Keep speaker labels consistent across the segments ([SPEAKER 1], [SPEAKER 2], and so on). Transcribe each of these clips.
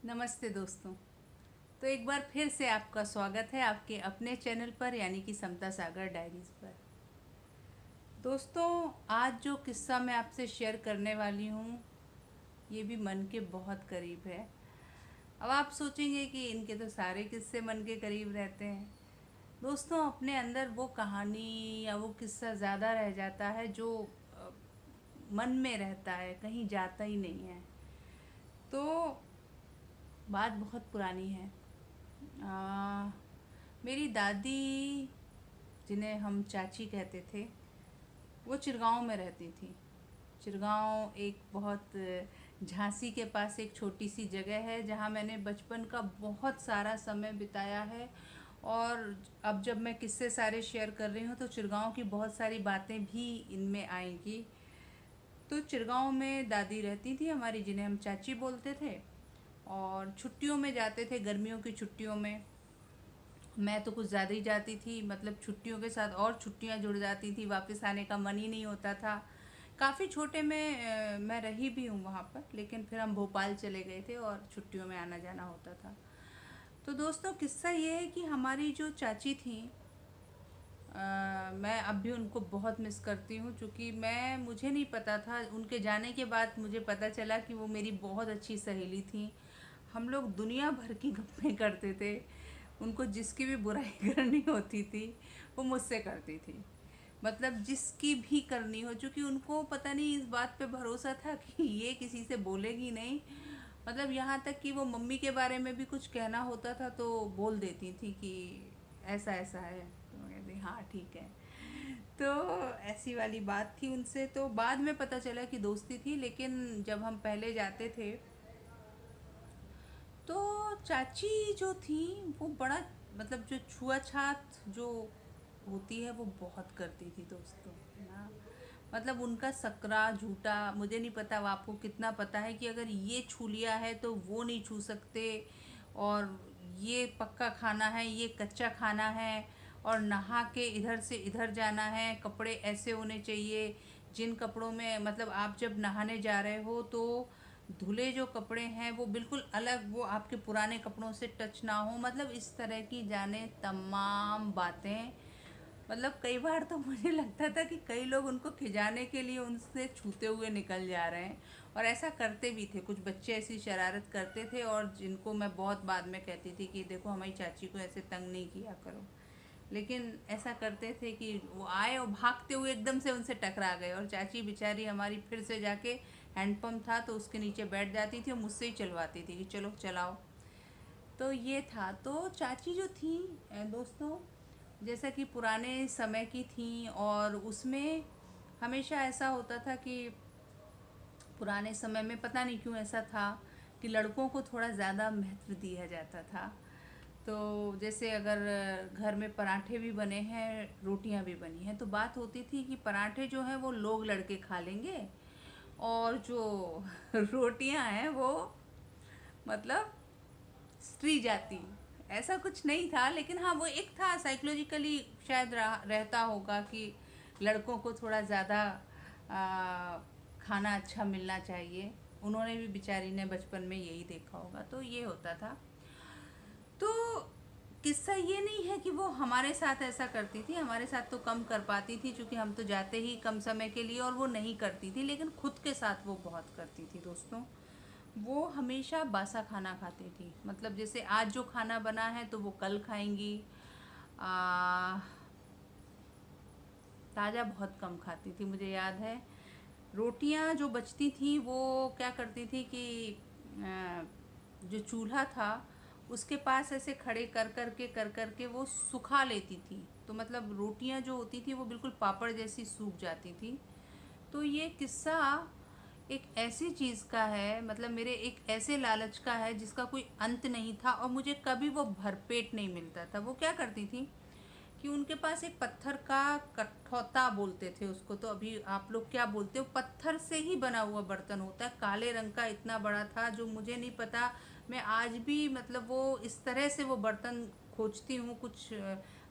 [SPEAKER 1] नमस्ते दोस्तों। तो एक बार फिर से आपका स्वागत है आपके अपने चैनल पर यानी कि समता सागर डायरीज़ पर। दोस्तों, आज जो किस्सा मैं आपसे शेयर करने वाली हूँ ये भी मन के बहुत करीब है। अब आप सोचेंगे कि इनके तो सारे किस्से मन के करीब रहते हैं। दोस्तों, अपने अंदर वो कहानी या वो किस्सा ज़्यादा रह जाता है जो मन में रहता है, कहीं जाता ही नहीं है। तो बात बहुत पुरानी है। आ, मेरी दादी, जिन्हें हम चाची कहते थे, वो चिरगांव में रहती थी। चिरगांव एक बहुत झांसी के पास एक छोटी सी जगह है जहाँ मैंने बचपन का बहुत सारा समय बिताया है। और अब जब मैं किस्से सारे शेयर कर रही हूँ तो चिरगांव की बहुत सारी बातें भी इनमें आएंगी। तो चिरगांव में दादी रहती थी हमारी, जिन्हें हम चाची बोलते थे। और छुट्टियों में जाते थे, गर्मियों की छुट्टियों में। मैं तो कुछ ज़्यादा ही जाती थी, मतलब छुट्टियों के साथ और छुट्टियां जुड़ जाती थी, वापस आने का मन ही नहीं होता था। काफ़ी छोटे में मैं रही भी हूँ वहाँ पर, लेकिन फिर हम भोपाल चले गए थे और छुट्टियों में आना जाना होता था। तो दोस्तों, किस्सा ये है कि हमारी जो चाची थी, मैं अब भी उनको बहुत मिस करती हूँ, क्योंकि मुझे नहीं पता था, उनके जाने के बाद मुझे पता चला कि वो मेरी बहुत अच्छी सहेली थी। हम लोग दुनिया भर की गप्पें करते थे। उनको जिसकी भी बुराई करनी होती थी वो मुझसे करती थी। मतलब जिसकी भी करनी हो, क्योंकि उनको पता नहीं इस बात पे भरोसा था कि ये किसी से बोलेगी नहीं। मतलब यहाँ तक कि वो मम्मी के बारे में भी कुछ कहना होता था तो बोल देती थी कि ऐसा ऐसा है, तो मैं कहती हाँ ठीक है। तो ऐसी वाली बात थी उनसे। तो बाद में पता चला कि दोस्ती थी, लेकिन जब हम पहले जाते थे तो चाची जो थी वो बड़ा, मतलब जो छुआछात जो होती है वो बहुत करती थी दोस्तों, है ना। मतलब उनका सकरा झूठा, मुझे नहीं पता वो आपको कितना पता है कि अगर ये छू लिया है तो वो नहीं छू सकते। और ये पक्का खाना है, ये कच्चा खाना है। और नहा के इधर से इधर जाना है, कपड़े ऐसे होने चाहिए जिन कपड़ों में, मतलब आप जब नहाने जा रहे हो तो धुले जो कपड़े हैं वो बिल्कुल अलग, वो आपके पुराने कपड़ों से टच ना हो। मतलब इस तरह की जाने तमाम बातें। मतलब कई बार तो मुझे लगता था कि कई लोग उनको खिजाने के लिए उनसे छूते हुए निकल जा रहे हैं। और ऐसा करते भी थे, कुछ बच्चे ऐसी शरारत करते थे और जिनको मैं बहुत बाद में कहती थी कि देखो हमारी चाची को ऐसे तंग नहीं किया करो। लेकिन ऐसा करते थे कि वो आए और भागते हुए एकदम से उनसे टकरा गए, और चाची बेचारी हमारी फिर से जाके, हैंडपम्प था तो उसके नीचे बैठ जाती थी और मुझसे ही चलवाती थी कि चलो चलाओ। तो ये था। तो चाची जो थी दोस्तों, जैसा कि पुराने समय की थी, और उसमें हमेशा ऐसा होता था कि पुराने समय में पता नहीं क्यों ऐसा था कि लड़कों को थोड़ा ज़्यादा महत्व दिया जाता था। तो जैसे अगर घर में पराठे भी बने हैं, रोटियां भी बनी हैं, तो बात होती थी कि पराठे जो हैं वो लोग लड़के खा लेंगे, और जो रोटियां हैं वो, मतलब स्त्री जाति। ऐसा कुछ नहीं था, लेकिन हाँ वो एक था साइकोलॉजिकली, शायद रहता होगा कि लड़कों को थोड़ा ज़्यादा खाना अच्छा मिलना चाहिए। उन्होंने भी, बेचारी ने बचपन में यही देखा होगा, तो ये होता था। तो किस्सा ये नहीं है कि वो हमारे साथ ऐसा करती थी, हमारे साथ तो कम कर पाती थी क्योंकि हम तो जाते ही कम समय के लिए, और वो नहीं करती थी, लेकिन खुद के साथ वो बहुत करती थी दोस्तों। वो हमेशा बासा खाना खाती थी। मतलब जैसे आज जो खाना बना है तो वो कल खाएंगी। आ, ताज़ा बहुत कम खाती थी, मुझे याद है। रोटियां जो बचती थी वो क्या करती थी कि जो चूल्हा था उसके पास ऐसे खड़े कर कर के वो सुखा लेती थी। तो मतलब रोटियां जो होती थी वो बिल्कुल पापड़ जैसी सूख जाती थी। तो ये किस्सा एक ऐसी चीज़ का है, मतलब मेरे एक ऐसे लालच का है जिसका कोई अंत नहीं था, और मुझे कभी वो भरपेट नहीं मिलता था। वो क्या करती थी कि उनके पास एक पत्थर का कठौता बोलते थे उसको, तो अभी आप लोग क्या बोलते हो, पत्थर से ही बना हुआ बर्तन होता है, काले रंग का, इतना बड़ा था जो मुझे नहीं पता। मैं आज भी, मतलब वो इस तरह से वो बर्तन खोजती हूँ। कुछ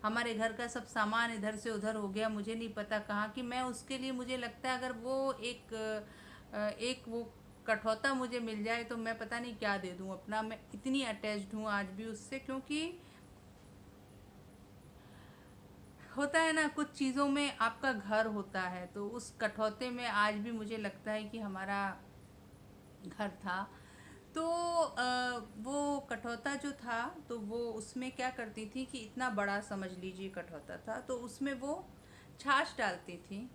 [SPEAKER 1] हमारे घर का सब सामान इधर से उधर हो गया, मुझे नहीं पता कहाँ कि मैं उसके लिए, मुझे लगता है अगर वो एक वो कठौता मुझे मिल जाए तो मैं पता नहीं क्या दे दूँ अपना। मैं इतनी अटैच्ड हूँ आज भी उससे, क्योंकि होता है ना कुछ चीज़ों में आपका घर होता है, तो उस कठौते में आज भी मुझे लगता है कि हमारा घर था। तो वो कठौता जो था, तो वो उसमें क्या करती थी कि इतना बड़ा समझ लीजिए कठौता था, तो उसमें वो छाछ डालती थी।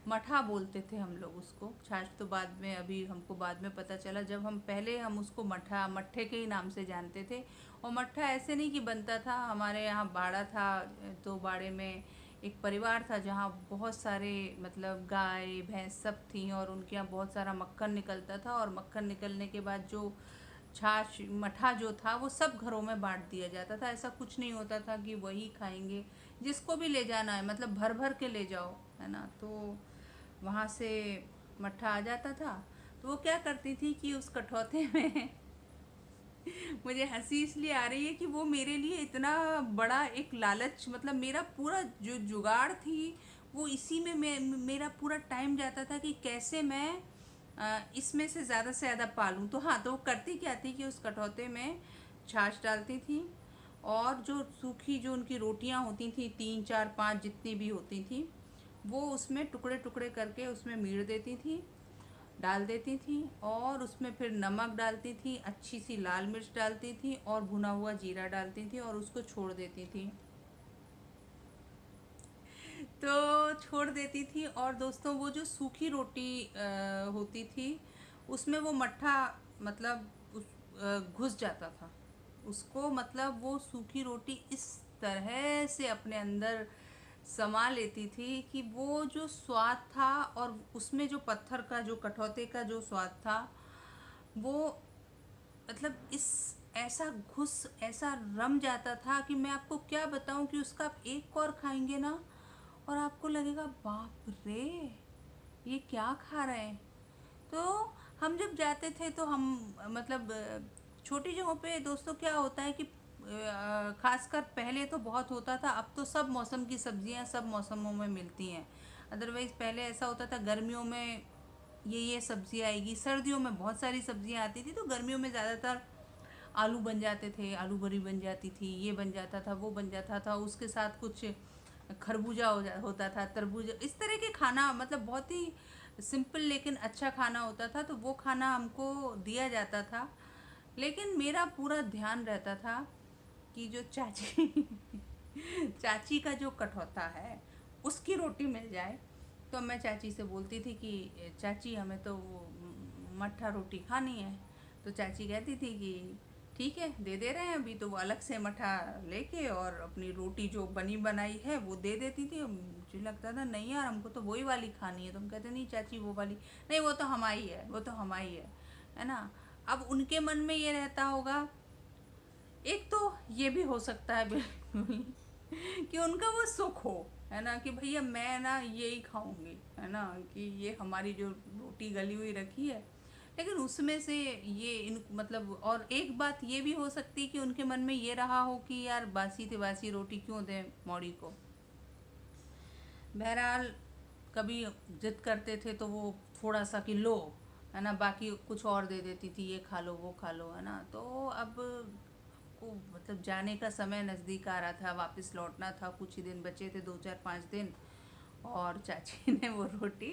[SPEAKER 1] मठा बोलते थे हम लोग उसको, छाछ तो बाद में, अभी हमको बाद में पता चला। जब हम पहले हम उसको मठा, मट्ठे के ही नाम से जानते थे। और मट्ठा ऐसे नहीं कि बनता था, हमारे यहाँ बाड़ा था, तो बाड़े में एक परिवार था जहाँ बहुत सारे मतलब गाय भैंस सब थी, और उनके यहाँ बहुत सारा मक्खन निकलता था। और मक्खन निकलने के बाद जो छाछ मठा जो था वो सब घरों में बांट दिया जाता था। ऐसा कुछ नहीं होता था कि वही खाएंगे, जिसको भी ले जाना है मतलब भर भर के ले जाओ, है ना। तो वहाँ से मट्ठा आ जाता था। तो वो क्या करती थी कि उस कठौते में मुझे हंसी इसलिए आ रही है कि वो मेरे लिए इतना बड़ा एक लालच, मतलब मेरा पूरा जो जुगाड़ थी वो इसी में मेरा पूरा टाइम जाता था कि कैसे मैं इसमें से ज़्यादा पालूं। तो हाँ, तो वो करती क्या थी कि उस कटौते में छाछ डालती थी, और जो सूखी जो उनकी रोटियां होती थी, 3 4 5 जितनी भी होती थी, वो उसमें टुकड़े टुकड़े करके उसमें मीड़ देती थी, डाल देती थी। और उसमें फिर नमक डालती थी, अच्छी सी लाल मिर्च डालती थी, और भुना हुआ जीरा डालती थी, और उसको छोड़ देती थी। तो छोड़ देती थी, और दोस्तों वो जो सूखी रोटी होती थी, उसमें वो मट्ठा मतलब घुस जाता था उसको, मतलब वो सूखी रोटी इस तरह से अपने अंदर समा लेती थी कि वो जो स्वाद था, और उसमें जो पत्थर का जो कठौते का जो स्वाद था, वो मतलब इस ऐसा घुस ऐसा रम जाता था कि मैं आपको क्या बताऊं कि उसका आप एक और खाएंगे ना, और आपको लगेगा बाप रे, ये क्या खा रहे हैं। तो हम जब जाते थे तो हम मतलब छोटी जगहों पे दोस्तों क्या होता है कि खासकर पहले तो बहुत होता था, अब तो सब मौसम की सब्जियां सब मौसमों में मिलती हैं। अदरवाइज़ पहले ऐसा होता था गर्मियों में ये सब्जी आएगी, सर्दियों में बहुत सारी सब्जियां आती थी, तो गर्मियों में ज़्यादातर आलू बन जाते थे, आलू बरी बन जाती थी, ये बन जाता था, वो बन जाता था, उसके साथ कुछ खरबूजा होता था, तरबूजा, इस तरह के खाना, मतलब बहुत ही सिंपल लेकिन अच्छा खाना होता था। तो वो खाना हमको दिया जाता था, लेकिन मेरा पूरा ध्यान रहता था कि जो चाची चाची का जो कठौता है उसकी रोटी मिल जाए। तो मैं चाची से बोलती थी कि चाची हमें तो वो मट्ठा रोटी खानी है। तो चाची कहती थी कि ठीक है, दे दे रहे हैं अभी। तो वो अलग से मट्ठा लेके और अपनी रोटी जो बनी बनाई है वो दे देती थी। मुझे लगता था नहीं यार, हमको तो वही वाली खानी है। तो हम कहते नहीं चाची वो वाली नहीं, वो तो हमारी है, वो तो हमारी है ना। अब उनके मन में ये रहता होगा, एक तो ये भी हो सकता है बिल्कुल कि उनका वो सुख हो, है ना, कि भैया मैं ना यही खाऊंगी, है ना, कि ये हमारी जो रोटी गली हुई रखी है। लेकिन उसमें से ये इन मतलब, और एक बात ये भी हो सकती है कि उनके मन में ये रहा हो कि यार बासी तिबासी रोटी क्यों दें मौड़ी को। बहरहाल कभी जिद करते थे तो वो थोड़ा सा कि लो, है ना, बाकी कुछ और दे देती थी, ये खा लो वो खा लो, है ना। तो अब को मतलब जाने का समय नज़दीक आ रहा था, वापस लौटना था, कुछ ही दिन बचे थे, 2 4 5 दिन। और चाची ने वो रोटी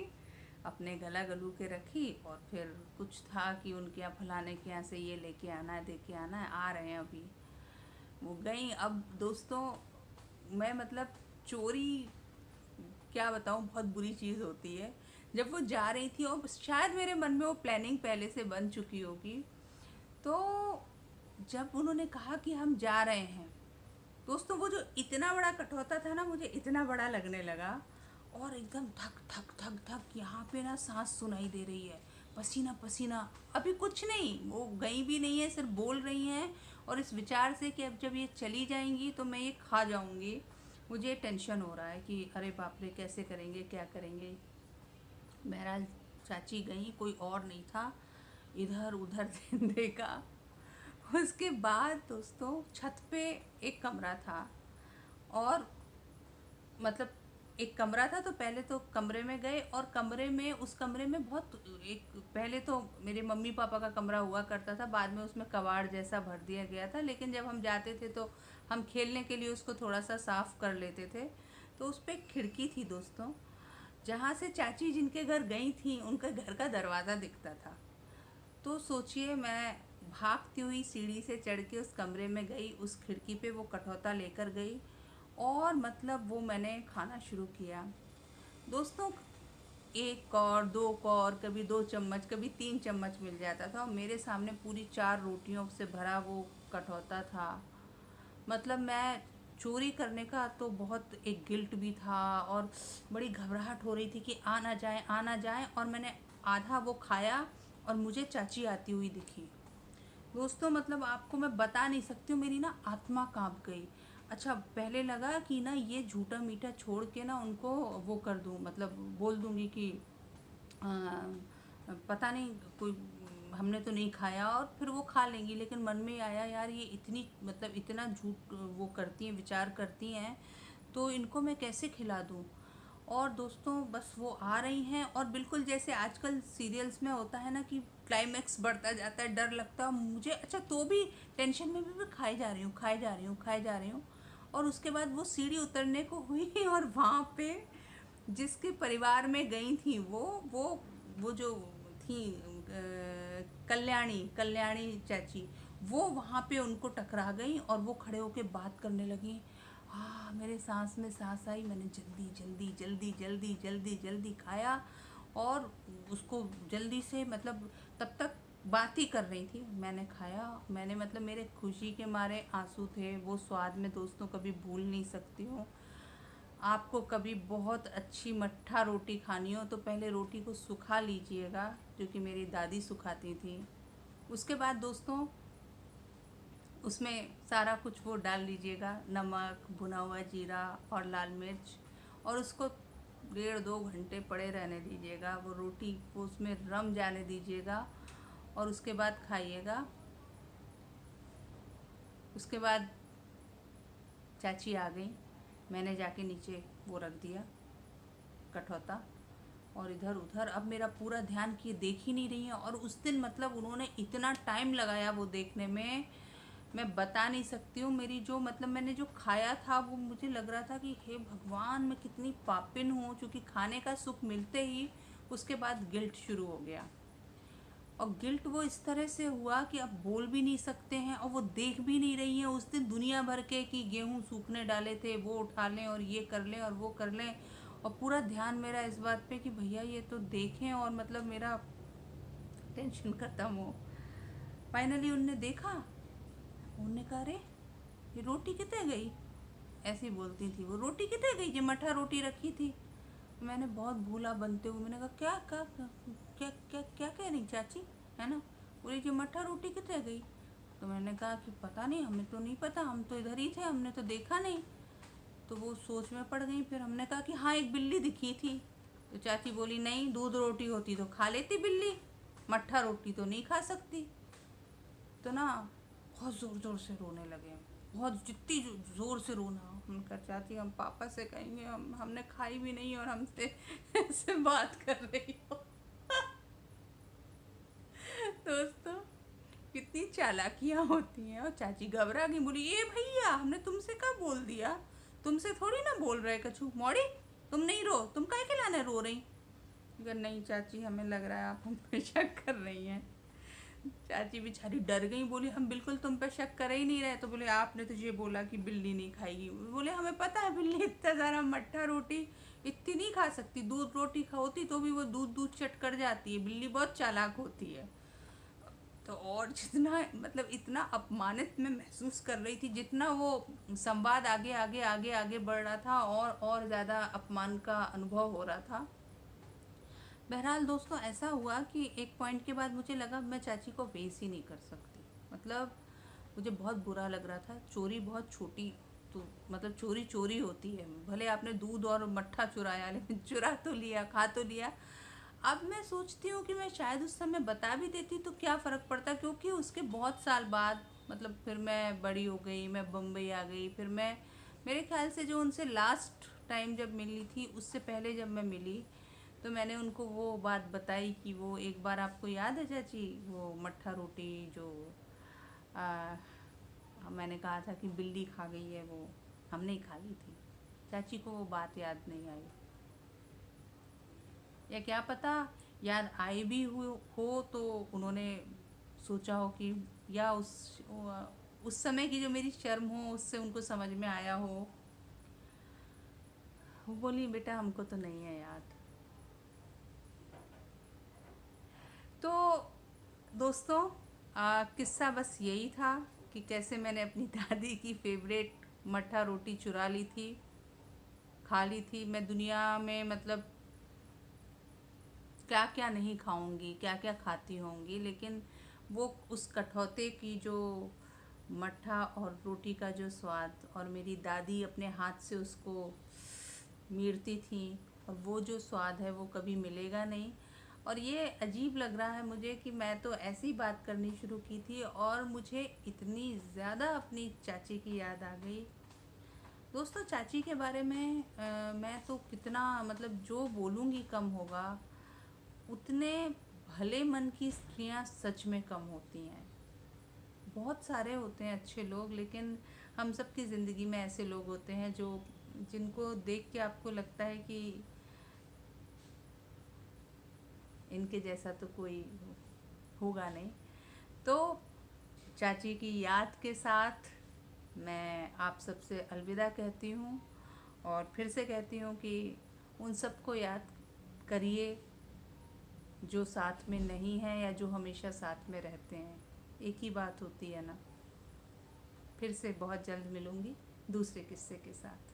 [SPEAKER 1] अपने गला गलू के रखी, और फिर कुछ था कि उनके यहाँ फलाने के यहाँ से ये लेके आना है, दे के आना है, आ रहे हैं अभी। वो गई। अब दोस्तों मैं मतलब चोरी क्या बताऊँ, बहुत बुरी चीज़ होती है। जब वो जा रही थी, और शायद मेरे मन में वो प्लानिंग पहले से बन चुकी होगी, तो जब उन्होंने कहा कि हम जा रहे हैं, दोस्तों वो जो इतना बड़ा कटौता था ना, मुझे इतना बड़ा लगने लगा। और एकदम धक धक धक धक यहाँ पे ना सांस सुनाई दे रही है, पसीना पसीना। अभी कुछ नहीं, वो गई भी नहीं है, सिर्फ बोल रही हैं, और इस विचार से कि अब जब ये चली जाएंगी तो मैं ये खा जाऊंगी। मुझे टेंशन हो रहा है कि अरे बाप रे, कैसे करेंगे, क्या करेंगे। बहरहाल चाची गई, कोई और नहीं था, इधर उधर देखा। उसके बाद दोस्तों छत पे एक कमरा था, और मतलब एक कमरा था, तो पहले तो कमरे में गए, और कमरे में, उस कमरे में बहुत एक, पहले तो मेरे मम्मी पापा का कमरा हुआ करता था, बाद में उसमें कबाड़ जैसा भर दिया गया था, लेकिन जब हम जाते थे तो हम खेलने के लिए उसको थोड़ा सा साफ कर लेते थे। तो उस पर एक खिड़की थी दोस्तों, जहाँ से चाची जिनके घर गई थी उनका घर का दरवाज़ा दिखता था। तो सोचिए, मैं भागती हुई सीढ़ी से चढ़ के उस कमरे में गई, उस खिड़की पे वो कटौता लेकर गई, और मतलब वो मैंने खाना शुरू किया दोस्तों। एक कौर, दो कौर, कभी 2 चम्मच, कभी 3 चम्मच मिल जाता था, और मेरे सामने पूरी 4 रोटियों से भरा वो कटौता था। मतलब मैं चोरी करने का तो बहुत एक गिल्ट भी था, और बड़ी घबराहट हो रही थी कि आ ना जाए, आ ना जाए, और मैंने आधा वो खाया, और मुझे चाची आती हुई दिखी दोस्तों। मतलब आपको मैं बता नहीं सकती हूँ, मेरी ना आत्मा कांप गई। अच्छा, पहले लगा कि ना ये झूठा मीठा छोड़ के ना उनको वो कर दूँ, मतलब बोल दूँगी कि आ, पता नहीं, कोई हमने तो नहीं खाया, और फिर वो खा लेंगी। लेकिन मन में आया, यार ये इतनी, मतलब इतना झूठ वो करती हैं, विचार करती हैं, तो इनको मैं कैसे खिला दूँ। और दोस्तों बस वो आ रही हैं, और बिल्कुल जैसे आजकल सीरियल्स में होता है ना कि क्लाइमैक्स बढ़ता जाता है, डर लगता है मुझे। अच्छा, तो भी टेंशन में भी मैं खाई जा रही हूँ, खाई जा रही हूँ, खाई जा रही हूँ। और उसके बाद वो सीढ़ी उतरने को हुई, और वहाँ पे जिसके परिवार में गई थी वो जो थी कल्याणी, कल्याणी चाची, वो वहाँ पे उनको टकरा गई, और वो खड़े होके बात करने लगी। हाँ, मेरे सांस में सांस आई, मैंने जल्दी जल्दी जल्दी जल्दी जल्दी जल्दी खाया, और उसको जल्दी से, मतलब तब तक बात ही कर रही थी, मैंने खाया। मैंने, मतलब मेरे खुशी के मारे आंसू थे, वो स्वाद में दोस्तों कभी भूल नहीं सकती हूँ। आपको कभी बहुत अच्छी मट्ठा रोटी खानी हो तो पहले रोटी को सुखा लीजिएगा, जो कि मेरी दादी सुखाती थी। उसके बाद दोस्तों उसमें सारा कुछ वो डाल लीजिएगा, नमक, भुना हुआ जीरा और लाल मिर्च, और उसको 1.5-2 घंटे पड़े रहने दीजिएगा। वो रोटी को उसमें रम जाने दीजिएगा, और उसके बाद खाइएगा। उसके बाद चाची आ गई, मैंने जाके नीचे वो रख दिया कठौता, और इधर उधर अब मेरा पूरा ध्यान कि देख ही नहीं रही है। और उस दिन मतलब उन्होंने इतना टाइम लगाया वो देखने में, मैं बता नहीं सकती हूँ। मेरी जो, मतलब मैंने जो खाया था वो मुझे लग रहा था कि हे भगवान, मैं कितनी पापिन हूँ, क्योंकि खाने का सुख मिलते ही उसके बाद गिल्ट शुरू हो गया। और गिल्ट वो इस तरह से हुआ कि अब बोल भी नहीं सकते हैं, और वो देख भी नहीं रही हैं उस दिन दुनिया भर के कि गेहूं सूखने डाले थे वो उठा लें, और ये कर लें और वो कर लें। और पूरा ध्यान मेरा इस बात पे कि भैया ये तो देखें, और मतलब मेरा टेंशन ख़त्म हो। फाइनली उनने देखा, उनने कहा, अरे ये रोटी कितने गई, ऐसी बोलती थी वो, रोटी कितने गई, ये मठा रोटी रखी थी। मैंने बहुत भूला बनते हुए मैंने कहा, क्या क्या क्या कह रही चाची, है ना, बोली जो मठा रोटी कितने गई। तो मैंने कहा कि पता नहीं, हमें तो नहीं पता, हम तो इधर ही थे, हमने तो देखा नहीं। तो वो सोच में पड़ गई। फिर हमने कहा कि हाँ, एक बिल्ली दिखी थी। तो चाची बोली, नहीं, दूध रोटी होती तो खा लेती बिल्ली, मट्ठा रोटी तो नहीं खा सकती। तो ना बहुत ज़ोर ज़ोर से रोने लगे, बहुत, जितनी ज़ोर से रोना। हम कहा, चाची हम पापा से कहेंगे, हमने खाई भी नहीं और हमसे ऐसे बात कर रही हो। दोस्तों कितनी चालाकियाँ होती हैं। और चाची घबरा गई, बोली, ये भैया हमने तुमसे कब बोल दिया, तुमसे थोड़ी ना बोल रहे कछु, मौड़ी तुम नहीं रो, तुम काहे के लाने रो रही। अगर नहीं चाची, हमें लग रहा है आप हम पे शक कर रही हैं। चाची बेचारी डर गई, बोली हम बिल्कुल तुम पे शक कर ही नहीं रहे। तो बोले, आपने तो ये बोला कि बिल्ली नहीं खाएगी। बोले, हमें पता है बिल्ली इतना ज़्यादा मट्ठा रोटी इतनी नहीं खा सकती, दूध रोटी खाती तो भी वो दूध दूध चट कर जाती है, बिल्ली बहुत चालाक होती है। तो और जितना, मतलब इतना अपमानित मैं महसूस कर रही थी, जितना वो संवाद आगे आगे आगे आगे बढ़ रहा था, और ज़्यादा अपमान का अनुभव हो रहा था। बहरहाल दोस्तों ऐसा हुआ कि एक पॉइंट के बाद मुझे लगा मैं चाची को फेस ही नहीं कर सकती। मतलब मुझे बहुत बुरा लग रहा था। चोरी बहुत छोटी, तो मतलब चोरी चोरी होती है, भले आपने दूध और मट्ठा चुराया, लेकिन चुरा तो लिया, खा तो लिया। अब मैं सोचती हूँ कि मैं शायद उस समय बता भी देती तो क्या फ़र्क पड़ता, क्योंकि उसके बहुत साल बाद, मतलब फिर मैं बड़ी हो गई, मैं बम्बई आ गई, फिर मैं, मेरे ख्याल से जो उनसे लास्ट टाइम जब मिली थी, उससे पहले जब मैं मिली तो मैंने उनको वो बात बताई कि वो एक बार आपको याद है चाची, वो मट्ठा रोटी जो आ, मैंने कहा था कि बिल्ली खा गई है, वो हमने ही खा ली थी। चाची को वो बात याद नहीं आई, या क्या पता याद आई भी हो तो उन्होंने सोचा हो कि, या उस समय की जो मेरी शर्म हो उससे उनको समझ में आया हो। वो बोली बेटा हमको तो नहीं है याद। तो दोस्तों, किस्सा बस यही था कि कैसे मैंने अपनी दादी की फेवरेट मट्ठा रोटी चुरा ली थी, खा ली थी। मैं दुनिया में मतलब क्या क्या नहीं खाऊंगी, क्या क्या खाती होंगी, लेकिन वो उस कठौते की जो मट्ठा और रोटी का जो स्वाद, और मेरी दादी अपने हाथ से उसको मीरती थी, और वो जो स्वाद है वो कभी मिलेगा नहीं। और ये अजीब लग रहा है मुझे कि मैं तो ऐसी बात करनी शुरू की थी और मुझे इतनी ज़्यादा अपनी चाची की याद आ गई। दोस्तों, चाची के बारे में मैं तो कितना मतलब जो बोलूँगी कम होगा। उतने भले मन की स्त्रियां सच में कम होती हैं। बहुत सारे होते हैं अच्छे लोग, लेकिन हम सब की ज़िंदगी में ऐसे लोग होते हैं जो जिनको देख के आपको लगता है कि इनके जैसा तो कोई होगा नहीं। तो चाची की याद के साथ मैं आप सबसे अलविदा कहती हूँ, और फिर से कहती हूँ कि उन सबको याद करिए जो साथ में नहीं है या जो हमेशा साथ में रहते हैं। एक ही बात होती है ना। फिर से बहुत जल्द मिलूँगी दूसरे किस्से के साथ।